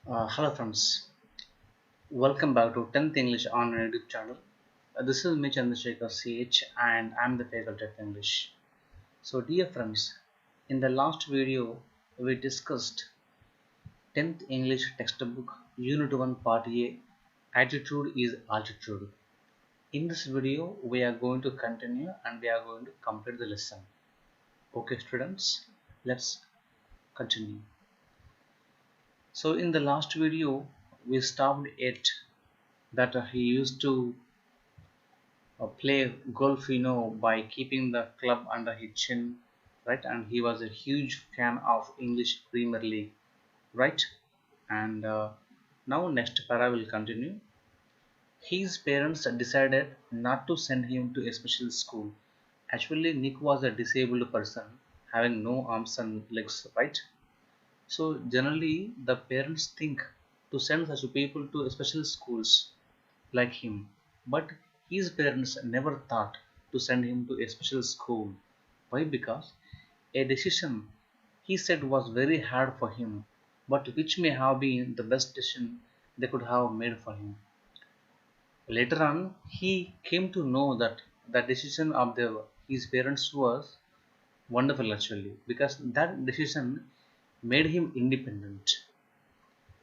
Hello friends, welcome back to 10th English Online YouTube channel. This is me Chandrasekhar CH and I'm the faculty of English. So dear friends, in the last video we discussed 10th English textbook Unit-1 Part A, Attitude is Altitude. In this video we are going to continue and we are going to complete the lesson. Okay students, let's continue. So in the last video we stopped at that he used to play golf, by keeping the club under his chin, right? And he was a huge fan of English Premier League, right? And now next para will continue. His parents decided not to send him to a special school. Actually, Nick was a disabled person having no arms and legs, right? So generally, the parents think to send such people to special schools like him, but his parents never thought to send him to a special school. Why? Because a decision he said was very hard for him, but which may have been the best decision they could have made for him. Later on, he came to know that the decision of his parents was wonderful actually, because that decision made him independent.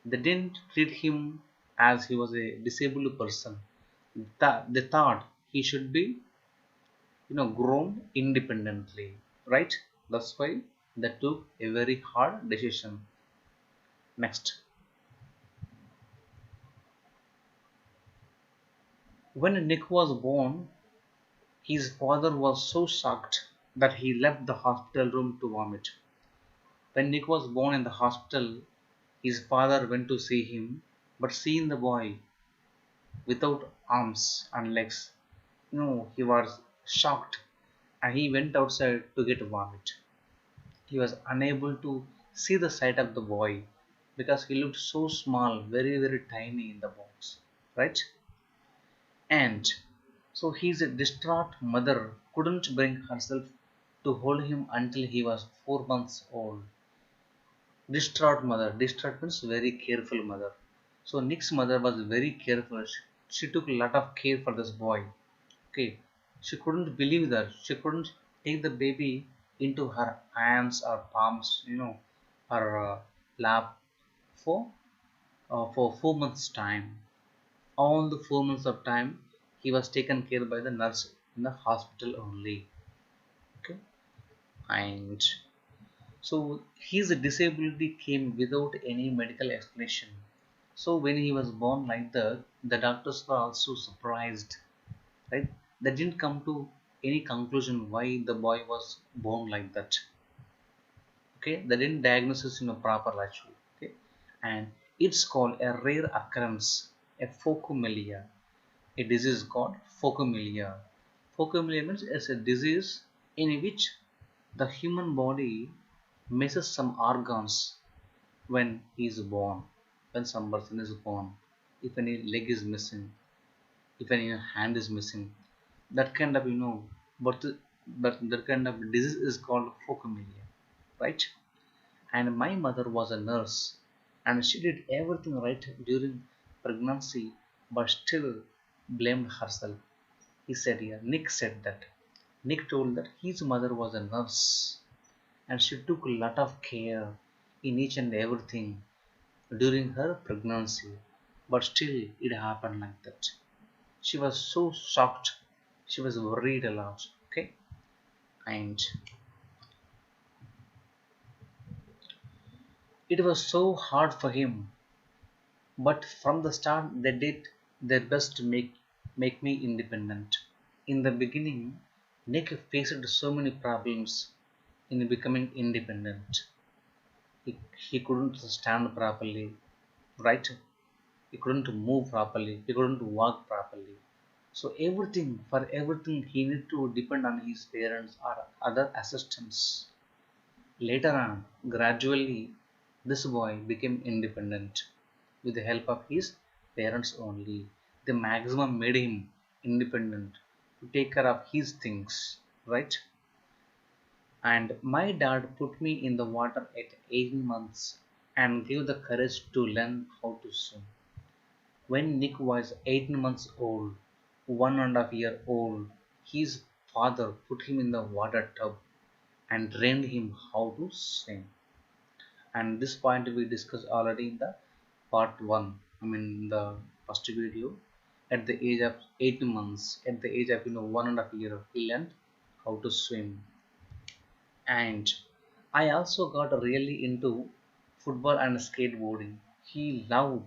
They didn't treat him as he was a disabled person. They thought he should be, grown independently, right? That's why they took a very hard decision. Next, when Nick was born, his father was so shocked that he left the hospital room to vomit. When Nick was born in the hospital, his father went to see him, but seeing the boy without arms and legs, he was shocked and he went outside to get vomit. He was unable to see the sight of the boy because he looked so small, very, very tiny in the box, right? And so his distraught mother couldn't bring herself to hold him until he was 4 months old. Distraught mother. Distraught means very careful mother. So Nick's mother was very careful. She took a lot of care for this boy. Okay, she couldn't believe that. She couldn't take the baby into her hands or palms, her lap for 4 months time. All the 4 months of time, he was taken care by the nurse in the hospital only. Okay, and so his disability came without any medical explanation. So when he was born like that, the doctors were also surprised, right? They didn't come to any conclusion why the boy was born like that. Okay, they didn't diagnose it proper actually. Okay, and it's called a rare occurrence, a phocomelia, a disease called phocomelia. Phocomelia means it's a disease in which the human body misses some organs when he is born, when some person is born. If any leg is missing, if any hand is missing, that kind of but but that kind of disease is called phocomelia, right? And my mother was a nurse and she did everything right during pregnancy but still blamed herself. He said here, Nick said that. Nick told that his mother was a nurse and she took a lot of care in each and everything during her pregnancy, but still it happened like that. She was so shocked, she was worried a lot. Okay, and it was so hard for him, but from the start they did their best to make me independent. In the beginning, Nick faced so many problems in becoming independent. He couldn't stand properly, right? He couldn't move properly, he couldn't walk properly. So for everything he needed to depend on his parents or other assistants. Later on, gradually, this boy became independent with the help of his parents only. The maximum made him independent to take care of his things, right? And my dad put me in the water at 18 months and gave the courage to learn how to swim. When Nick was 18 months old, 1.5 years old, his father put him in the water tub and trained him how to swim. And this point we discussed already in the part 1. I mean the first video. At the age of 18 months, at the age of 1.5 years, he learned how to swim. And I also got really into football and skateboarding. He loved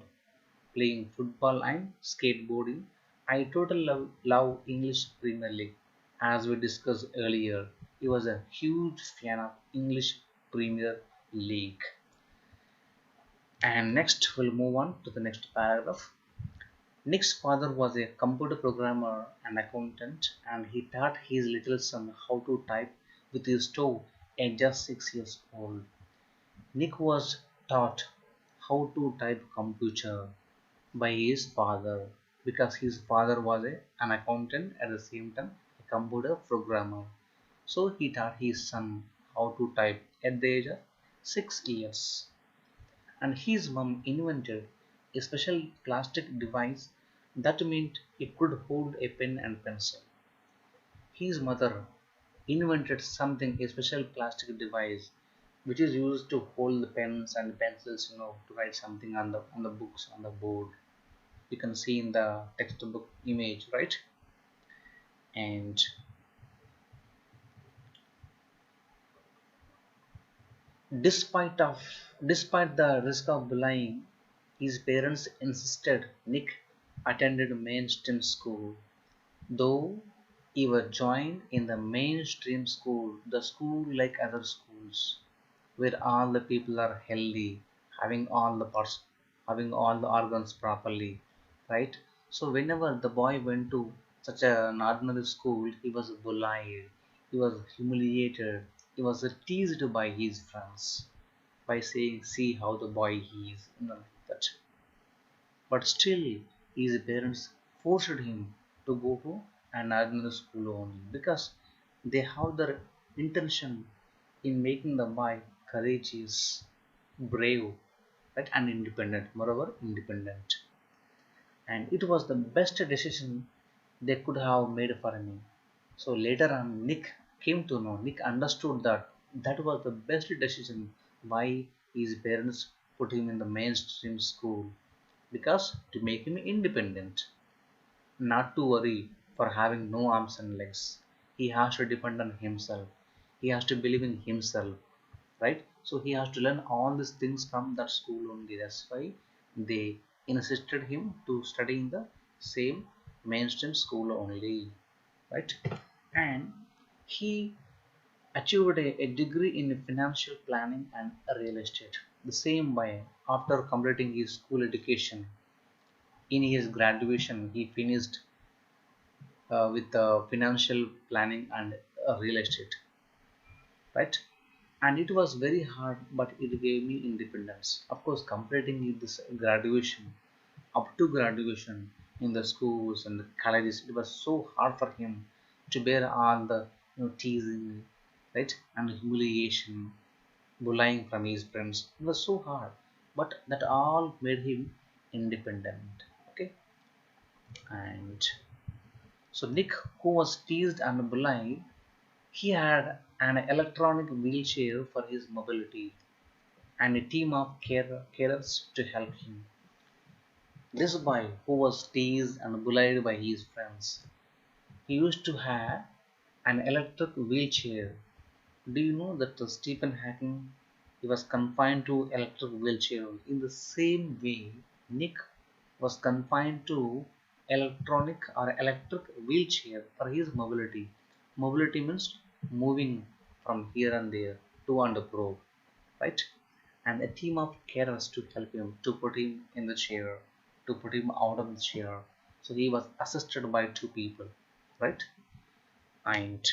playing football and skateboarding. I totally love English Premier League. As we discussed earlier, he was a huge fan of English Premier League. And next, we'll move on to the next paragraph. Nick's father was a computer programmer and accountant, and he taught his little son how to type with his toe at just 6 years old. Nick was taught how to type computer by his father because his father was an accountant at the same time a computer programmer. So he taught his son how to type at the age of 6 years. And his mom invented a special plastic device that meant he could hold a pen and pencil. His mother invented something, a special plastic device which is used to hold the pens and pencils, to write something on the books on the board. You can see in the textbook image, right? And despite of despite the risk of bullying, his parents insisted Nick attended mainstream school. Though he was joined in the mainstream school, the school like other schools, where all the people are healthy, having all the parts, having all the organs properly, right? So whenever the boy went to such an ordinary school, he was bullied, he was humiliated, he was teased by his friends by saying, "See how the boy he is," like that. But still, his parents forced him to go to an ordinary school only because they have their intention in making the boy courageous, brave, right, and independent, moreover independent. And it was the best decision they could have made for me. So later on, Nick came to know, Nick understood that that was the best decision why his parents put him in the mainstream school because to make him independent, not to worry for having no arms and legs. He has to depend on himself. He has to believe in himself, right? So he has to learn all these things from that school only. That's why they insisted him to study in the same mainstream school only, right? And he achieved a degree in financial planning and real estate. The same way, after completing his school education, in his graduation, he finished with financial planning and real estate, right? And it was very hard, but it gave me independence. Of course, completing this graduation, up to graduation in the schools and the colleges, it was so hard for him to bear all the teasing, right, and humiliation, bullying from his friends. It was so hard, but that all made him independent. Okay, and so Nick, who was teased and bullied, he had an electronic wheelchair for his mobility and a team of carers to help him. This boy, who was teased and bullied by his friends, he used to have an electric wheelchair. Do you know that Stephen Hawking, he was confined to electric wheelchair? In the same way, Nick was confined to electronic or electric wheelchair for his mobility. Mobility means moving from here and there, to and fro, right? And a team of carers to help him, to put him in the chair, to put him out of the chair. So he was assisted by two people, right? And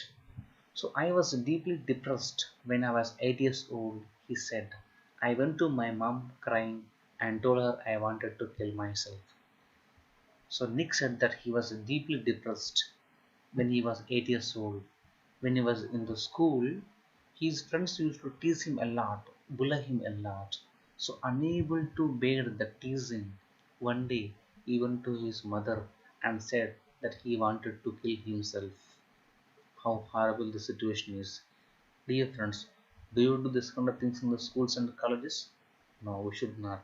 so I was deeply depressed when I was 8 years old, he said. I went to my mom crying and told her I wanted to kill myself. So Nick said that he was deeply depressed when he was 8 years old. When he was in the school, his friends used to tease him a lot, bully him a lot. So unable to bear the teasing, one day he went to his mother and said that he wanted to kill himself. How horrible the situation is. Dear friends, do you do this kind of things in the schools and colleges? No, we should not.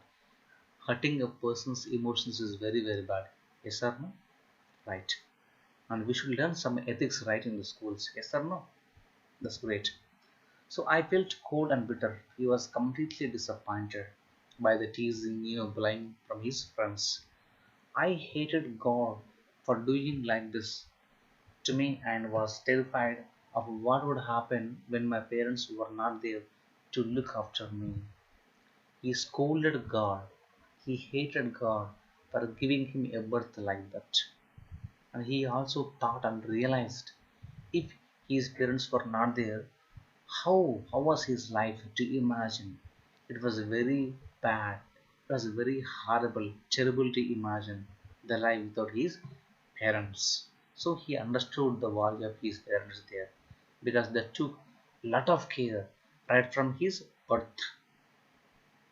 Hurting a person's emotions is very, very bad. Yes or no? Right. And we should learn some ethics right in the schools. Yes or no? That's great. So I felt cold and bitter. He was completely disappointed by the teasing, blame from his friends. I hated God for doing like this to me and was terrified of what would happen when my parents were not there to look after me. He scolded God. He hated God for giving him a birth like that. And he also thought and realized if his parents were not there, how was his life to imagine? It was very bad. It was very horrible, terrible to imagine the life without his parents. So he understood the value of his parents there because they took lot of care right from his birth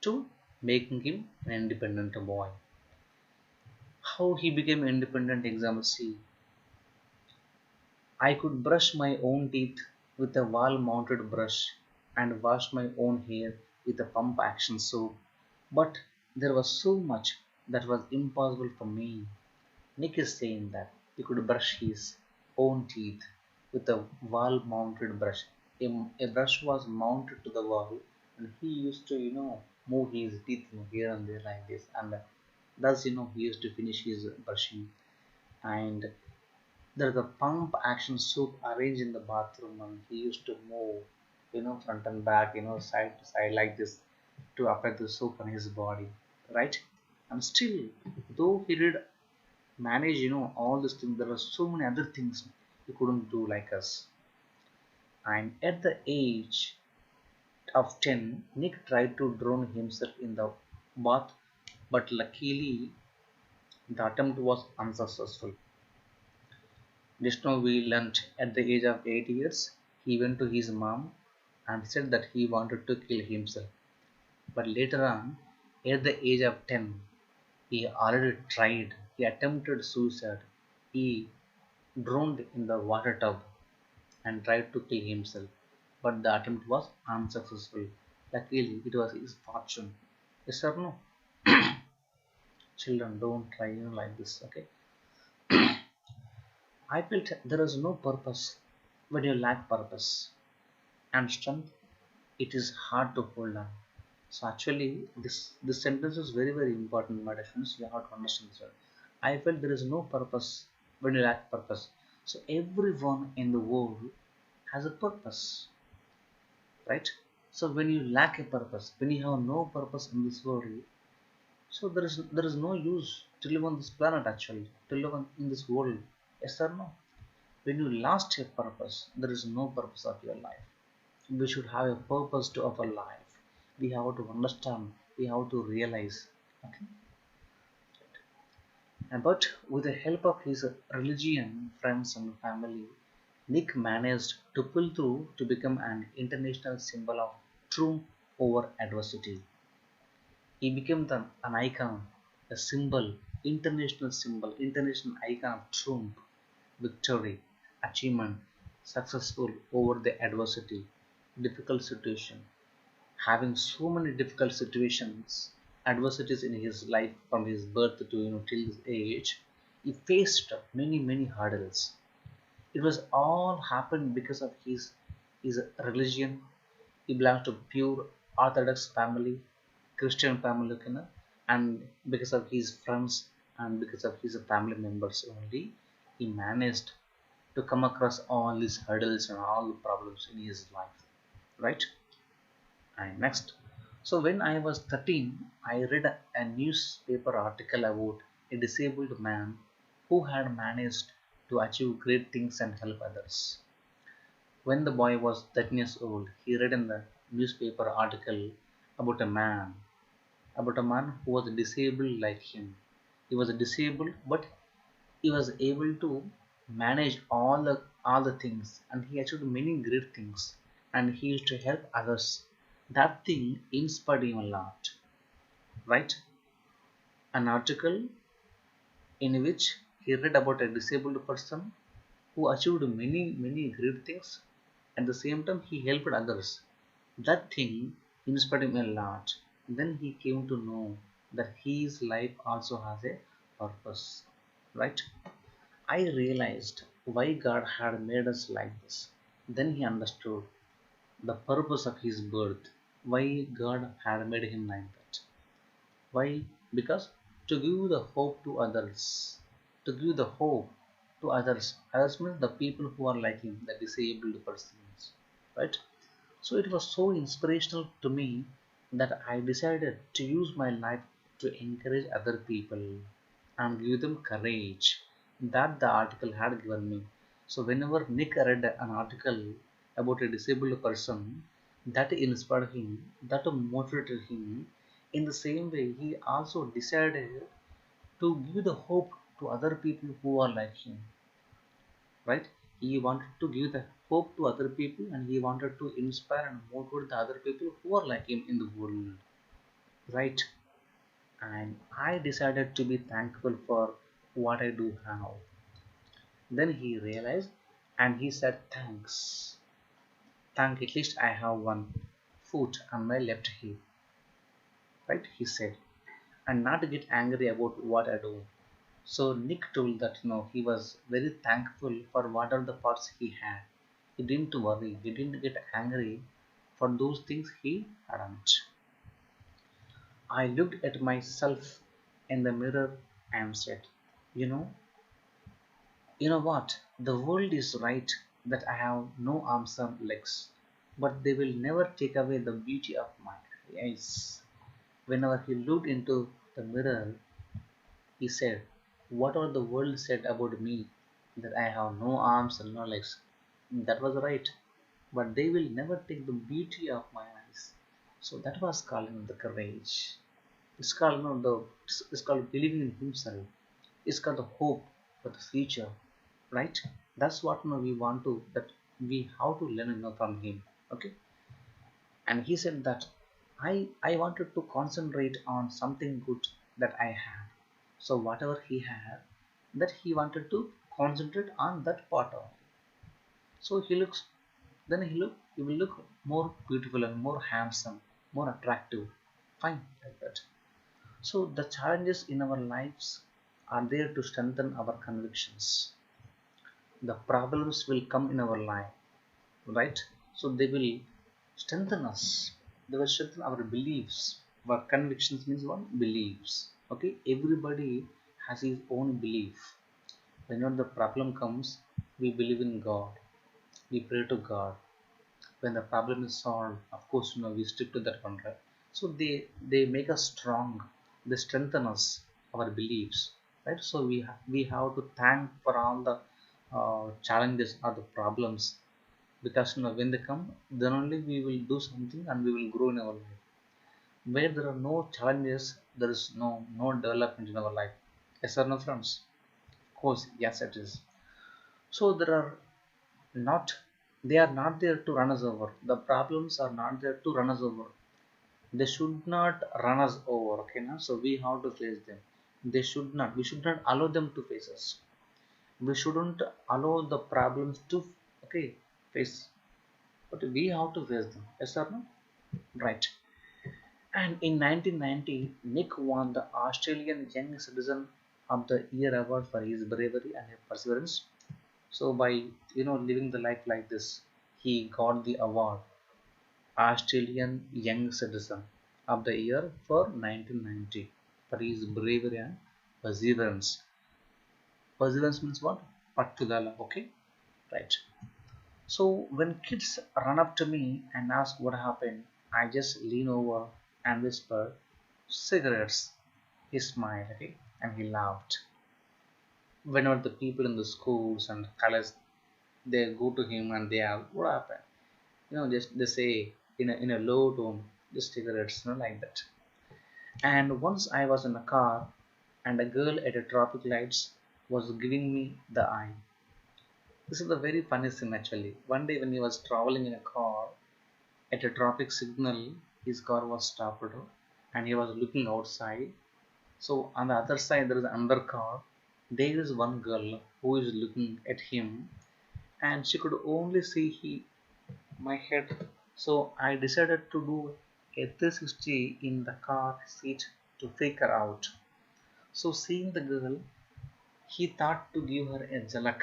to making him an independent boy. How he became independent example C. I could brush my own teeth with a wall-mounted brush and wash my own hair with a pump action soap, but there was so much that was impossible for me. Nick is saying that he could brush his own teeth with a wall-mounted brush. A brush was mounted to the wall, and he used to, move his teeth here and there like this, and thus, he used to finish his brushing. And there's a pump action soap arranged in the bathroom, and he used to move, front and back, side to side like this to apply the soap on his body, right? And still, though he did manage, all these things, there were so many other things he couldn't do like us. And at the age of 10, Nick tried to drown himself in the bath, but luckily the attempt was unsuccessful. Just now we learnt at the age of 8 years, he went to his mom and said that he wanted to kill himself. But later on, at the age of 10, he already tried, he attempted suicide. He drowned in the water tub and tried to kill himself. But the attempt was unsuccessful. Luckily, it was his fortune. Yes or no? Children, don't try like this, okay? I felt there is no purpose when you lack purpose and strength. It is hard to hold on. So actually, this sentence is very very important, my dear friends. You have to understand this. I felt there is no purpose when you lack purpose. So everyone in the world has a purpose, right? So when you lack a purpose, when you have no purpose in this world, so there is no use to live on this planet actually, to live in this world. Yes or no? When you lost a purpose, there is no purpose of your life. We should have a purpose to our life. We have to understand, we have to realize. Okay? But with the help of his religion, friends, and family, Nick managed to pull through to become an international symbol of triumph over adversity. He became an icon, a symbol, international icon of triumph, victory, achievement, successful over the adversity, difficult situation. Having so many difficult situations, adversities in his life from his birth to till his age, he faced many hurdles. It was all happened because of his religion. He belongs to pure Orthodox family, Christian family, and because of his friends and because of his family members only, he managed to come across all these hurdles and all the problems in his life, right? And next, so when I was 13, I read a newspaper article about a disabled man who had managed to achieve great things and help others. When the boy was 13 years old, he read in the newspaper article about a man who was disabled like him. He was disabled, but he was able to manage all the things, and he achieved many great things, and he used to help others. That thing inspired him a lot. right? An article in which he read about a disabled person who achieved many great things. At the same time, he helped others. That thing inspired him a lot. Then he came to know that his life also has a purpose, right? I realized why God had made us like this. Then he understood the purpose of his birth, why God had made him like that. Why? Because to give the hope to others. To give the hope to others. Others means the people who are like him, the disabled persons. Right? So it was so inspirational to me that I decided to use my life to encourage other people and give them courage that the article had given me. So whenever Nick read an article about a disabled person, that inspired him, that motivated him. In the same way, he also decided to give the hope to other people who are like him, right? He wanted to give the hope to other people and he wanted to inspire and motivate the other people who are like him in the world, right? And I decided to be thankful for what I do have. Then he realized and he said, thanks. Thank, at least I have one foot on my left hip, right? He said, and not to get angry about what I do. So Nick told that he was very thankful for whatever the parts he had. He didn't worry, he didn't get angry for those things he hadn't. I looked at myself in the mirror and said, you know, you know what? The world is right that I have no arms and legs, but they will never take away the beauty of my eyes. Whenever he looked into the mirror, he said, whatever the world said about me, that I have no arms and no legs, that was right, but they will never take the beauty of my eyes. So that was calling the courage. It's called it's called believing in himself. It's called the hope for the future, right? That's what we want to that we have to learn from him. Okay, and he said that I wanted to concentrate on something good that I had. So whatever he had, that he wanted to concentrate on that part of. So he will look more beautiful and more handsome, more attractive. Fine like that. So the challenges in our lives are there to strengthen our convictions. The problems will come in our life, right? So they will strengthen us. They will strengthen our beliefs. Our convictions means what? Beliefs. Okay, everybody has his own belief. Whenever the problem comes, we believe in God. We pray to God. When the problem is solved, of course, we stick to that one, right? So they make us strong. They strengthen us, our beliefs, right? So we have to thank for all the challenges or the problems because when they come, then only we will do something and we will grow in our life. Where there are no challenges, there is no development in our life. Yes or no, friends? Of course, yes, it is. So there are not they are not there to run us over. The problems are not there to run us over. They should not run us over. Okay, now so we have to face them. They should not. We should not allow them to face us. We shouldn't allow the problems to face. But we have to face them. Yes or no? Right. And in 1990, Nick won the Australian Young Citizen of the Year award for his bravery and perseverance. So by living the life like this, he got the award Australian Young Citizen of the Year for 1990 for his bravery and perseverance. Perseverance means what? Pattudala. Okay, right. So when kids run up to me and ask what happened, I just lean over and whisper, cigarettes. He smiled, okay, and he laughed. Whenever the people in the schools and colleges they go to him and they ask what happened, just they say in a low tone, just cigarettes, like that. And once I was in a car and a girl at a traffic lights was giving me the eye. This is a very funny scene actually. One day when he was traveling in a car at a traffic signal, his car was stopped and he was looking outside. So on the other side there is another car. There is one girl who is looking at him, and she could only see my head. So I decided to do a 360 in the car seat to freak her out. So seeing the girl, he thought to give her a jalak,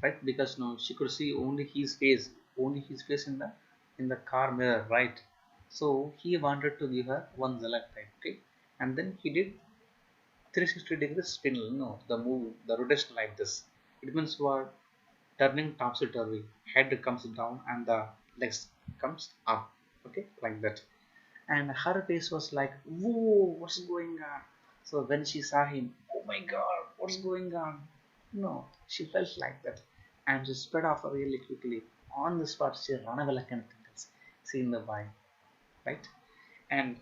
right? Because no, she could see only his face in the car mirror, right? So he wanted to give her one jalak, right? Okay, and then he did 360 degrees spin, the move, the rotation like this. It means what? Turning topsy turvy. Head comes down and the legs comes up. Okay, like that. And her face was like, whoa, what's going on? So when she saw him, oh my god, what's going on? No, she felt like that. And she sped off really quickly. On the spot, she ran away like anything else. Seeing the boy, right? And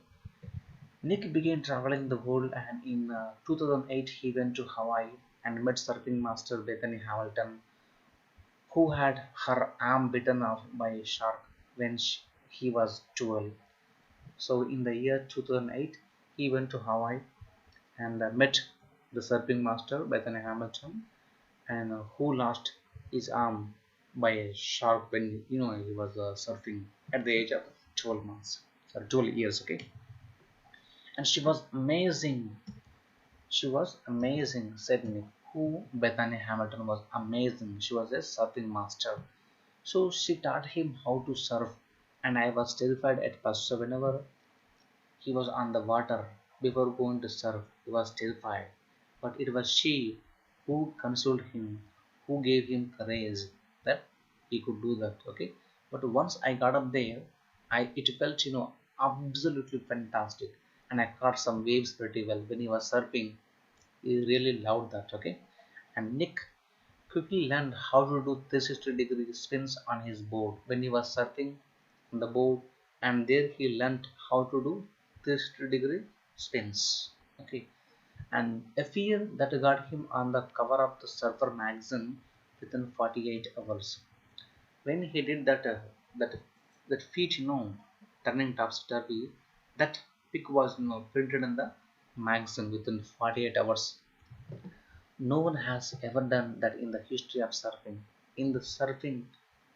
Nick began traveling the world, and in 2008 he went to Hawaii and met surfing master Bethany Hamilton, who had her arm bitten off by a shark when he was 12. So in the year 2008, he went to Hawaii and met the surfing master Bethany Hamilton, and who lost his arm by a shark when he was surfing at the age of 12 months, sorry, 12 years. Okay, and she was amazing. She was amazing, said Nick. Who? Bethany Hamilton was amazing. She was a surfing master. So she taught him how to surf, and I was terrified at first. So whenever he was on the water before going to surf, he was terrified. But it was she who consoled him, who gave him courage that he could do that. Okay. But once I got up there, it felt absolutely fantastic, and I caught some waves pretty well when he was surfing. He really loved that. Okay. And Nick quickly learned how to do 360-degree spins on his board when he was surfing on the board, and there he learned how to do 360-degree spins. Okay, and a fear that got him on the cover of the Surfer magazine within 48 hours. When he did that that feat, turning topsy-turvy, that pic was printed in the magazine within 48 hours. No one has ever done that in the history of surfing. In the surfing,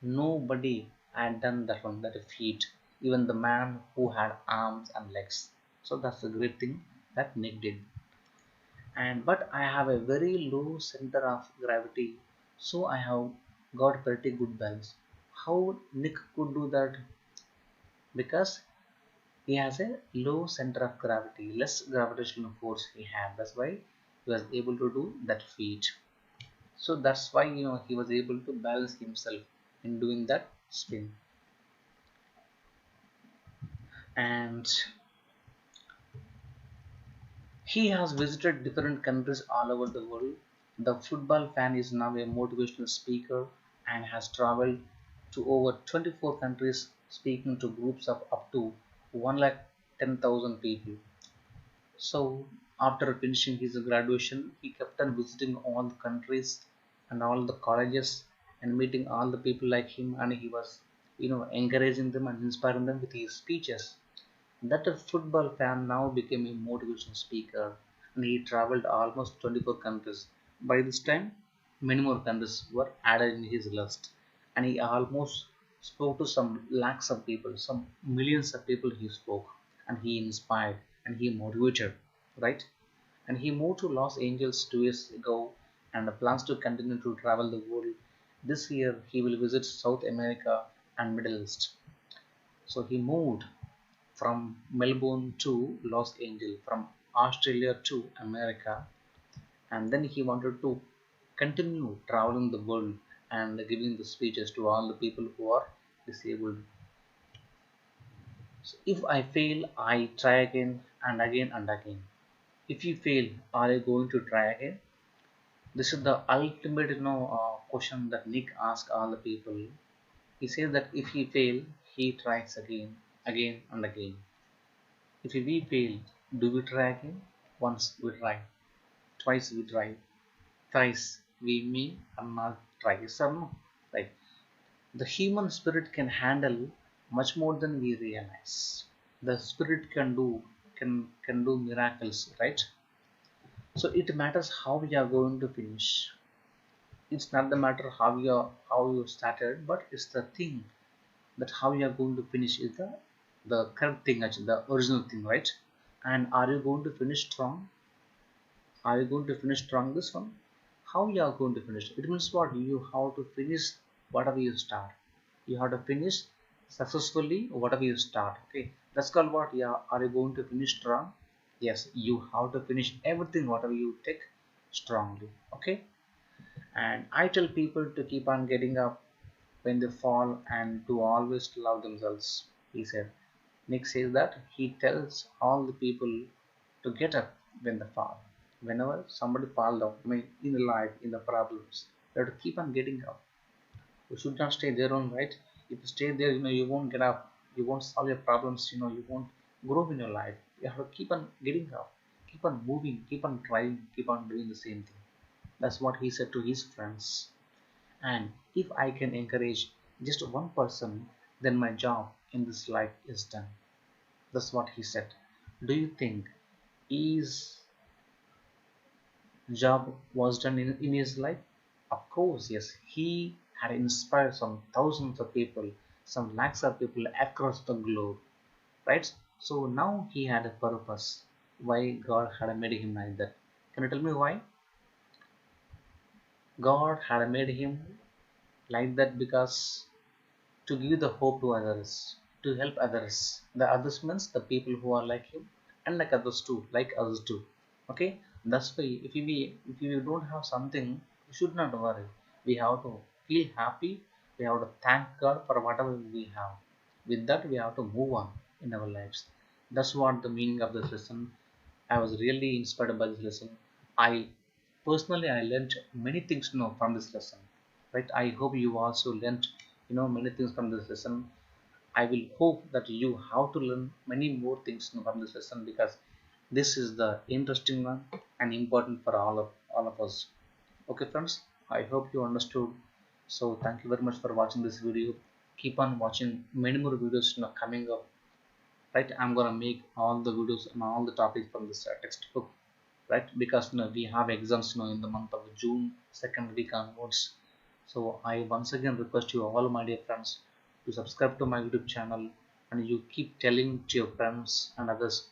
nobody had done that feat. Even the man who had arms and legs. So that's the great thing that Nick did. And but I have a very low center of gravity, so I have got pretty good balance. How Nick could do that? Because he has a low center of gravity, less gravitational force he had. That's why he was able to do that feat. So that's why he was able to balance himself in doing that spin. And he has visited different countries all over the world. The football fan is now a motivational speaker and has traveled to over 24 countries speaking to groups of up to 110,000 people. So after finishing his graduation, he kept on visiting all the countries and all the colleges and meeting all the people like him, and he was, encouraging them and inspiring them with his speeches. That a football fan now became a motivational speaker, and he traveled almost 24 countries. By this time, many more countries were added in his list, and he almost spoke to some lakhs of people, some millions of people he spoke, and he inspired and he motivated, right? And he moved to Los Angeles 2 years ago and plans to continue to travel the world. This year, he will visit South America and Middle East. So he moved from Melbourne to Los Angeles, from Australia to America, and then he wanted to continue traveling the world and giving the speeches to all the people who are disabled. So if I fail, I try again and again and again. If you fail, are you going to try again? This is the ultimate question that Nick asked all the people. He says that if he fail, he tries again and again. If we fail, do we try again? Once we try, twice we try, thrice we may or not try. Yes or no? Right. The human spirit can handle much more than we realize. The spirit can do can do miracles, right? So it matters how we are going to finish. It's not the matter how you started, but it's the thing that how you are going to finish is the correct thing, actually the original thing, right? And are you going to finish strong? Are you going to finish strong this one? How you are going to finish? It means what? You have to finish whatever you start. You have to finish successfully whatever you start. Okay, that's called what? Yeah, are you going to finish strong? Yes, you have to finish everything whatever you take strongly. Okay, and I tell people to keep on getting up when they fall and to always love themselves. He said. Nick says that he tells all the people to get up when they fall. Whenever somebody falls down, I mean, in the life, in the problems, you have to keep on getting up. You should not stay there on, right? If you stay there, you won't get up. You won't solve your problems. You won't grow in your life. You have to keep on getting up, keep on moving, keep on trying, keep on doing the same thing. That's what he said to his friends. And if I can encourage just one person, then my job in this life is done. That's what he said. Do you think his job was done in his life? Of course, yes. He had inspired some thousands of people, some lakhs of people across the globe, right? So now he had a purpose. Why God had made him like that? Can you tell me why? God had made him like that because to give the hope to others, to help others. The others means the people who are like him and like others too, like us too. Okay, that's why if we don't have something, we should not worry. We have to feel happy. We have to thank God for whatever we have. With that, we have to move on in our lives. That's what the meaning of this lesson. I was really inspired by this lesson. I personally I learned many things from this lesson. Right? I hope you also learned many things from this lesson. I will hope that you have to learn many more things from this lesson because this is the interesting one and important for all of us. Okay, friends. I hope you understood. So thank you very much for watching this video. Keep on watching many more videos coming up, right? I'm gonna make all the videos and all the topics from this textbook, right? Because we have exams in the month of June second week onwards. So I once again request you all my dear friends to subscribe to my YouTube channel, and you keep telling to your friends and others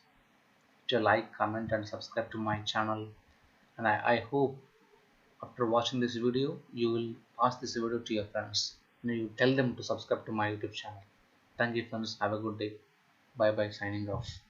to like, comment and subscribe to my channel. And I hope after watching this video you will pass this video to your friends and you tell them to subscribe to my YouTube channel. Thank you friends, have a good day. Bye bye, signing off.